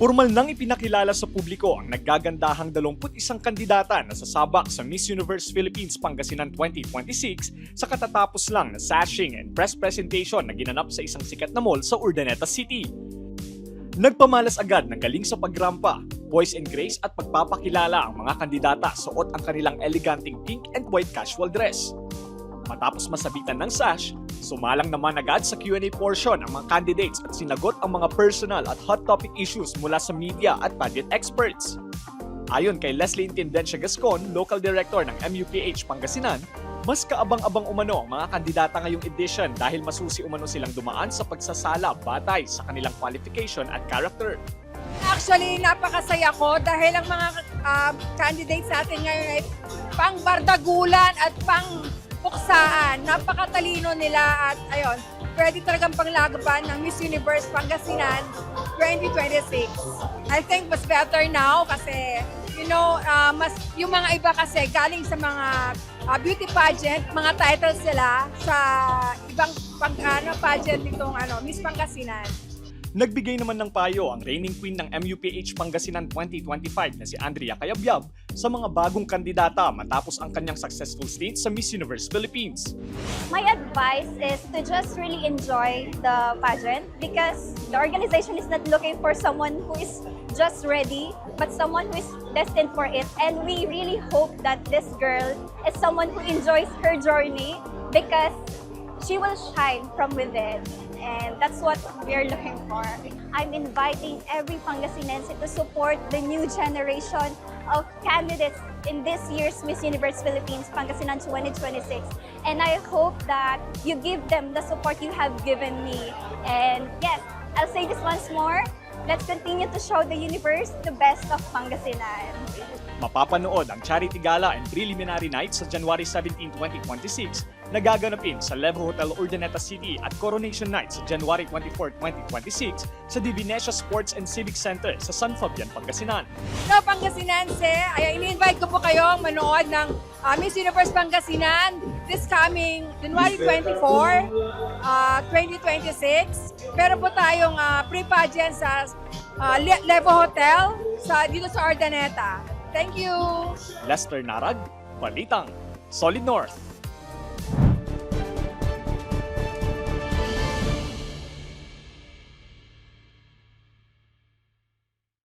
Formal nang ipinakilala sa publiko ang naggagandahang 21 kandidata na sasabak sa Miss Universe Philippines Pangasinan 2026 sa katatapos lang na sashing and press presentation na ginanap sa isang sikat na mall sa Urdaneta City. Nagpamalas agad ng galing sa pagrampa, poise and grace at pagpapakilala ang mga kandidata suot ang kanilang eleganting pink and white casual dress. Matapos masabitan ng sash, sumalang naman agad sa Q&A portion ang mga candidates at sinagot ang mga personal at hot topic issues mula sa media at pageant experts. Ayon kay Leslie Intendencia Gascon, Local Director ng MUPH Pangasinan, mas kaabang-abang umano ang mga kandidata ngayong edition dahil masusi umano silang dumaan sa pagsasala batay sa kanilang qualification at character. Actually, napakasaya ko dahil ang mga candidates natin ngayon ay pang bardagulan at pang puksaan. Napakatalino nila at ayun, pwede talagang panglagaban ng Miss Universe Pangasinan 2026. I think mas better now kasi mas yung mga iba kasi galing sa mga beauty pageant, mga titles sila sa ibang pageant nitong Miss Pangasinan. Nagbigay naman ng payo ang reigning queen ng MUPH Pangasinan 2025 na si Andrea Cayabyab sa mga bagong kandidata matapos ang kanyang successful stint sa Miss Universe Philippines. My advice is to just really enjoy the pageant because the organization is not looking for someone who is just ready, but someone who is destined for it. And we really hope that this girl is someone who enjoys her journey because she will shine from within. And that's what we're looking for. I'm inviting every Pangasinense to support the new generation of candidates in this year's Miss Universe Philippines Pangasinan 2026. And I hope that you give them the support you have given me. And yes, I'll say this once more, let's continue to show the universe the best of Pangasinan. Mapapanood ang Charity Gala and Preliminary Night sa January 17, 2026 na gaganapin sa Levo Hotel Urdaneta City at Coronation Night sa January 24, 2026 sa Divinesia Sports and Civic Center sa San Fabian, Pangasinan. No, Pangasinense, ay ini-invite ko po kayong manood ng Miss Universe Pangasinan this coming January 24, 2026. Pero po tayong pre-pageant sa Levo Hotel dito sa Urdaneta. Thank you! Lester Narag, Balitang, Solid North.